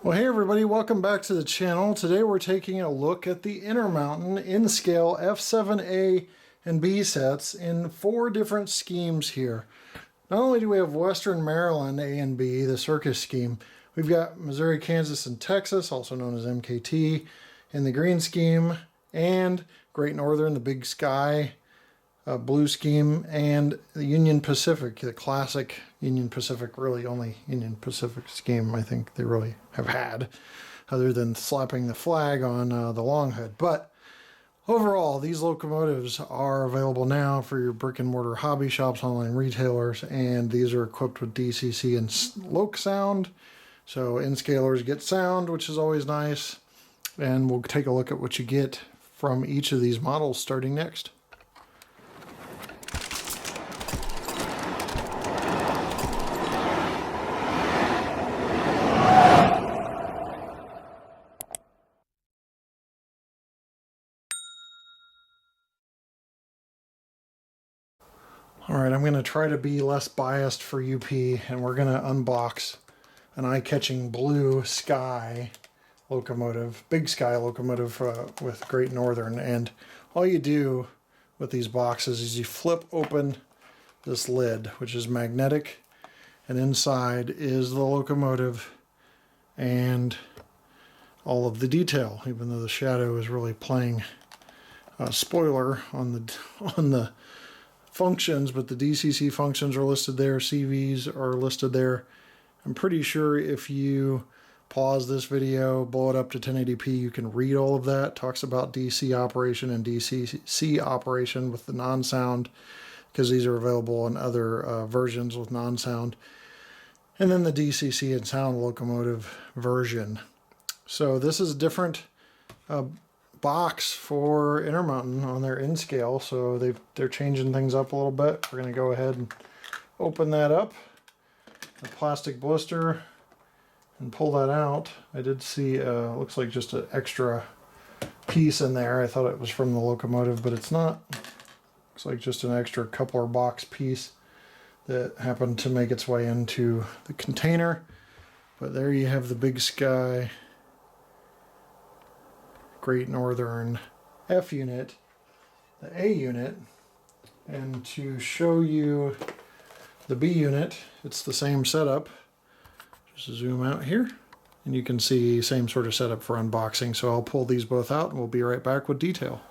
Well, hey everybody, welcome back to the channel. Today we're taking a look at the Intermountain in-scale F7A and B sets in 4 different schemes here. Not only do we have Western Maryland A and B, the circus scheme, we've got Missouri, Kansas, and Texas, also known as MKT, in the green scheme, and Great Northern, the Big Sky blue scheme, and the Union Pacific, the classic Union Pacific, really only Union Pacific scheme I think they really have had, other than slapping the flag on the long hood. But overall, these locomotives are available now for your brick and mortar hobby shops, online retailers, and these are equipped with DCC and LokSound. So in-scalers get sound, which is always nice. And we'll take a look at what you get from each of these models starting next. Alright, I'm going to try to be less biased for UP, and we're going to unbox an eye-catching blue sky locomotive, Big Sky locomotive with Great Northern. And all you do with these boxes is you flip open this lid, which is magnetic, and inside is the locomotive and all of the detail, even though the shadow is really playing a spoiler on the functions, but the DCC functions are listed there, CVs are listed there. I'm pretty sure if you pause this video, blow it up to 1080p, you can read all of that. It talks about DC operation and DCC operation with the non-sound, because these are available in other versions with non-sound. And then the DCC and sound locomotive version. So this is a different box for Intermountain on their in-scale, so they're changing things up a little bit. We're going to go ahead and open that up, the plastic blister, and pull that out. I did see looks like just an extra piece in there. I thought it was from the locomotive, but it's not. Looks like just an extra coupler box piece that happened to make its way into the container. But there you have the Big Sky Great Northern F unit, the A unit, and to show you the B unit, it's the same setup. Just zoom out here, and you can see same sort of setup for unboxing. So I'll pull these both out, and we'll be right back with detail.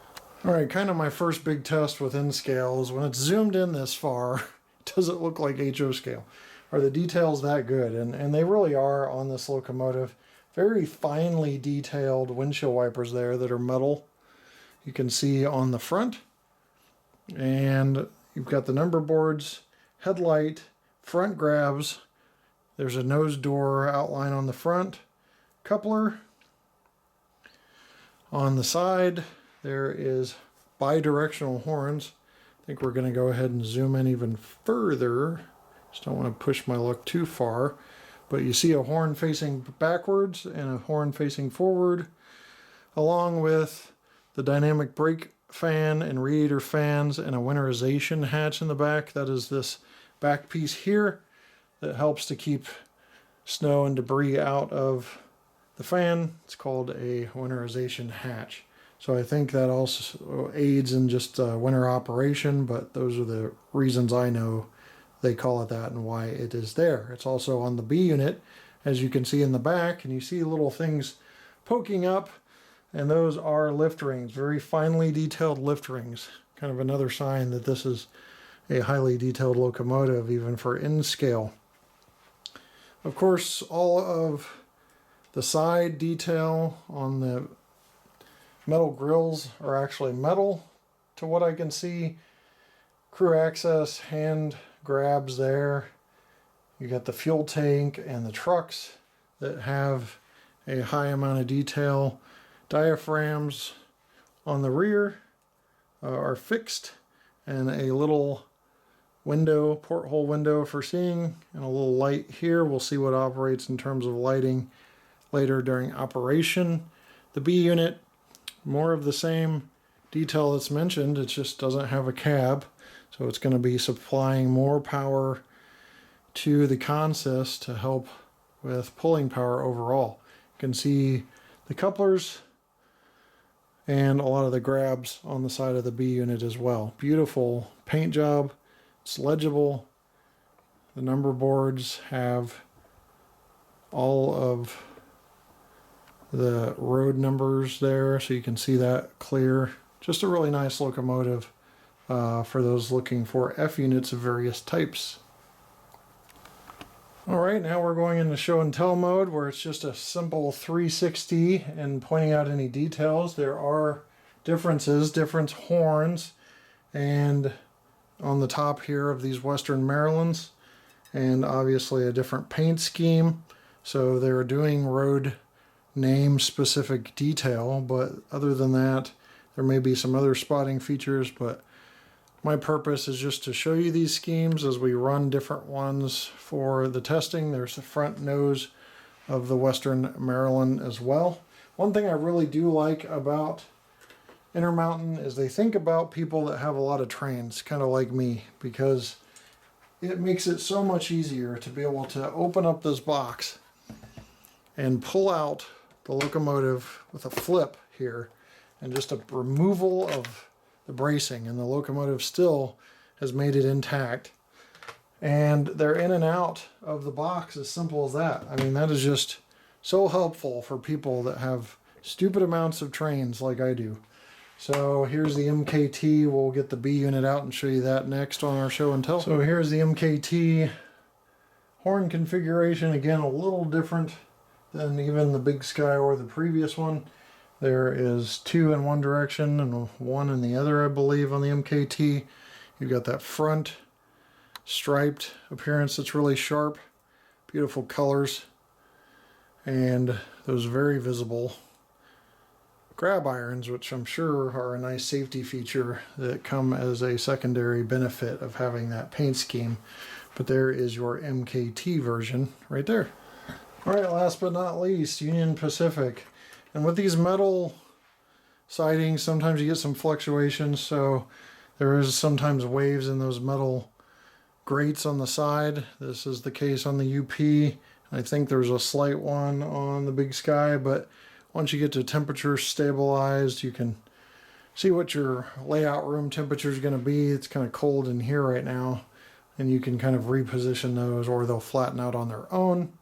All right, kind of my first big test with in-scale is when it's zoomed in this far, does it look like HO scale? Are the details that good? And they really are on this locomotive. Very finely detailed windshield wipers there that are metal. You can see on the front. And you've got the number boards, headlight, front grabs. There's a nose door outline on the front. Coupler. On the side, there is bi-directional horns. I think we're going to go ahead and zoom in even further. Just don't want to push my luck too far. But you see a horn facing backwards and a horn facing forward, along with the dynamic brake fan and radiator fans and a winterization hatch in the back. That is this back piece here that helps to keep snow and debris out of the fan. It's called a winterization hatch. So I think that also aids in just winter operation, but those are the reasons I know they call it that and why it is there. It's also on the B unit, as you can see in the back, and you see little things poking up, and those are lift rings, very finely detailed lift rings. Kind of another sign that this is a highly detailed locomotive, even for in-scale. Of course, all of the side detail on the metal grills are actually metal, to what I can see. Crew access, hand grabs there. You got the fuel tank and the trucks that have a high amount of detail. Diaphragms on the rear are fixed, and a little window, porthole window for seeing, and a little light here. We'll see what operates in terms of lighting later during operation. The B unit, more of the same detail that's mentioned, it just doesn't have a cab. So it's going to be supplying more power to the consist to help with pulling power overall. can see the couplers and a lot of the grabs on the side of the B unit as well. Beautiful paint job. It's legible. The number boards have all of the road numbers there, so you can see that clear. Just a really nice locomotive for those looking for F units of various types. Alright, now we're going into show and tell mode, where it's just a simple 360 and pointing out any details. There are differences, different horns, and on the top here of these Western Marylands, and obviously a different paint scheme. So they're doing road name specific detail, but other than that, there may be some other spotting features, but my purpose is just to show you these schemes as we run different ones for the testing. There's the front nose of the Western Maryland as well. One thing I really do like about Intermountain is they think about people that have a lot of trains, kind of like me, because it makes it so much easier to be able to open up this box and pull out the locomotive with a flip here, and just a removal of the bracing, and the locomotive still has made it intact, and they're in and out of the box as simple as that. I mean, that is just so helpful for people that have stupid amounts of trains like I do. So here's the MKT. We'll get the B unit out and show you that next on our show and tell. So here's the MKT horn configuration. Again, a little different than even the Big Sky or the previous one. There is 2 in one direction and 1 in the other, I believe, on the MKT. You've got that front striped appearance that's really sharp, beautiful colors, and those very visible grab irons, which I'm sure are a nice safety feature that come as a secondary benefit of having that paint scheme. But there is your MKT version right there. All right, last but not least, Union Pacific. And with these metal sidings, sometimes you get some fluctuations, so there is sometimes waves in those metal grates on the side. This is the case on the UP. I think there's a slight one on the Big Sky, but once you get to temperature stabilized, you can see what your layout room temperature is going to be. It's kind of cold in here right now, and you can kind of reposition those, or they'll flatten out on their own.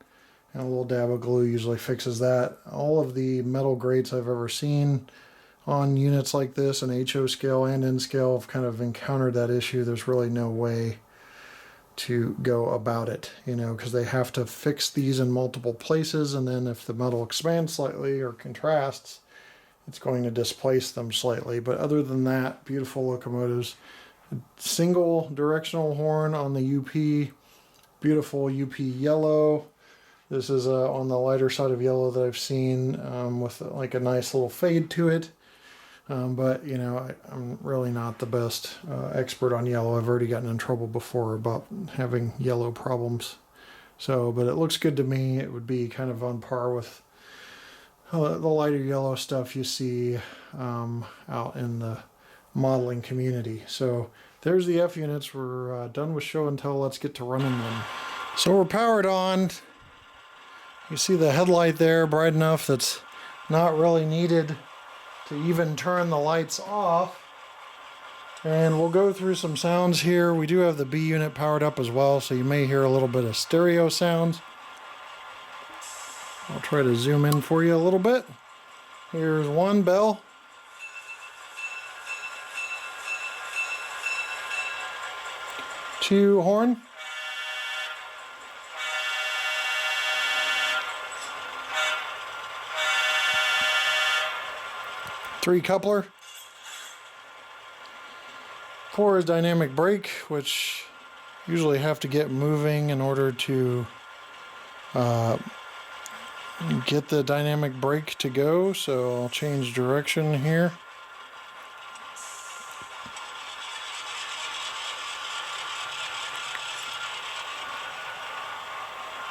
And a little dab of glue usually fixes that. All of the metal grates I've ever seen on units like this, an HO scale and N scale, have kind of encountered that issue. There's really no way to go about it, you know, because they have to fix these in multiple places, and then if the metal expands slightly or contrasts, it's going to displace them slightly. But other than that, beautiful locomotives. Single directional horn on the UP, beautiful UP yellow. This is on the lighter side of yellow that I've seen, with like a nice little fade to it. But, you know, I'm really not the best expert on yellow. I've already gotten in trouble before about having yellow problems. So, but it looks good to me. It would be kind of on par with the lighter yellow stuff you see out in the modeling community. So there's the F units. We're done with show and tell. Let's get to running them. So we're powered on. You see the headlight there, bright enough that's not really needed to even turn the lights off. And we'll go through some sounds here. We do have the B unit powered up as well, so you may hear a little bit of stereo sounds. I'll try to zoom in for you a little bit. Here's one bell. Two horn. Three coupler. Four is dynamic brake, which usually have to get moving in order to get the dynamic brake to go. So I'll change direction here.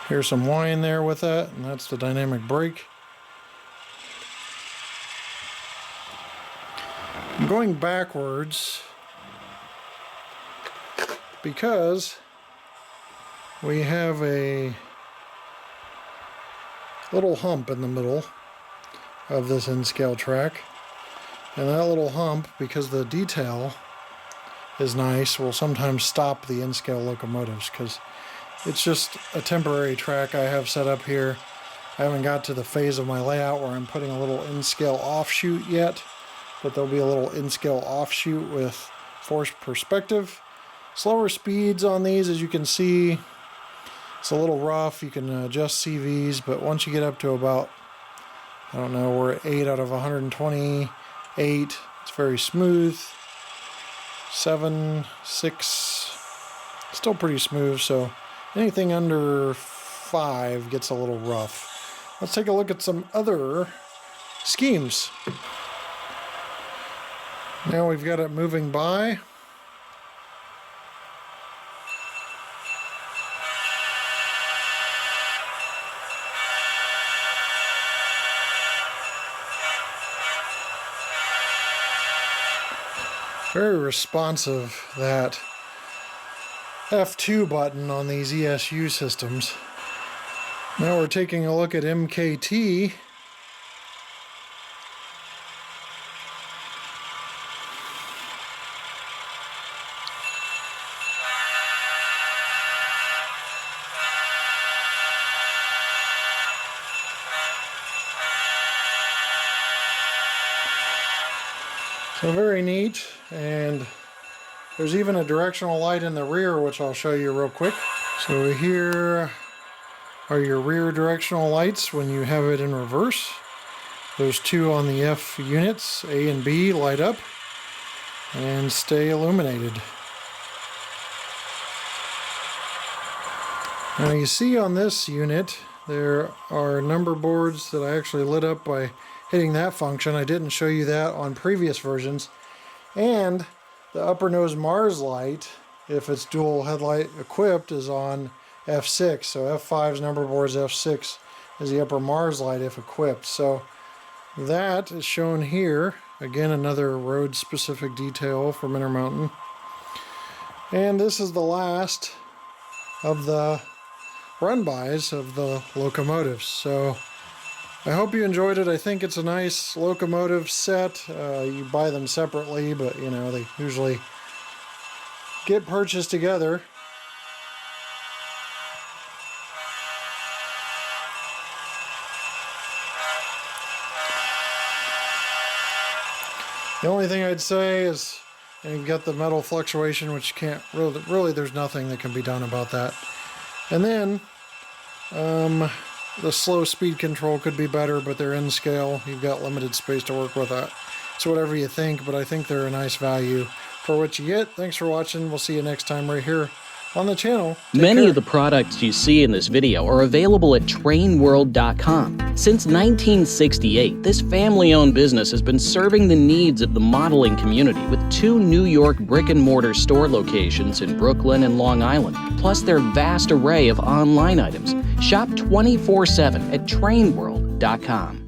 Here's some whine there with that, and that's the dynamic brake. I'm going backwards because we have a little hump in the middle of this N-scale track. And that little hump, because the detail is nice, will sometimes stop the N-scale locomotives because it's just a temporary track I have set up here. I haven't got to the phase of my layout where I'm putting a little N-scale offshoot yet, but there'll be a little N-scale offshoot with forced perspective. Slower speeds on these, as you can see. It's a little rough. You can adjust CVs, but once you get up to about, I don't know, we're at 8 out of 128. It's very smooth. 7, 6, still pretty smooth. So anything under 5 gets a little rough. Let's take a look at some other schemes. Now we've got it moving by. Very responsive, that F2 button on these ESU systems. Now we're taking a look at MKT. So very neat, and there's even a directional light in the rear, which I'll show you real quick. So here are your rear directional lights when you have it in reverse. Those two on the F units, A and B, light up and stay illuminated. Now you see on this unit there are number boards that I actually lit up by hitting that function. I didn't show you that on previous versions. And the upper nose Mars light, if it's dual headlight equipped, is on F6. So F5's number board is F6 is the upper Mars light if equipped. So that is shown here. Again, another road specific detail from Intermountain. And this is the last of the run-bys of the locomotives. So I hope you enjoyed it. I think it's a nice locomotive set. You buy them separately, but you know, they usually get purchased together. The only thing I'd say is, you've got the metal fluctuation, which can't really there's nothing that can be done about that. And then the slow speed control could be better, but they're in scale. You've got limited space to work with that. So whatever you think, but I think they're a nice value for what you get. Thanks for watching. We'll see you next time right here on the channel. Many of the products you see in this video are available at trainworld.com. Since 1968, this family-owned business has been serving the needs of the modeling community with 2 New York brick-and-mortar store locations in Brooklyn and Long Island, plus their vast array of online items. Shop 24/7 at trainworld.com.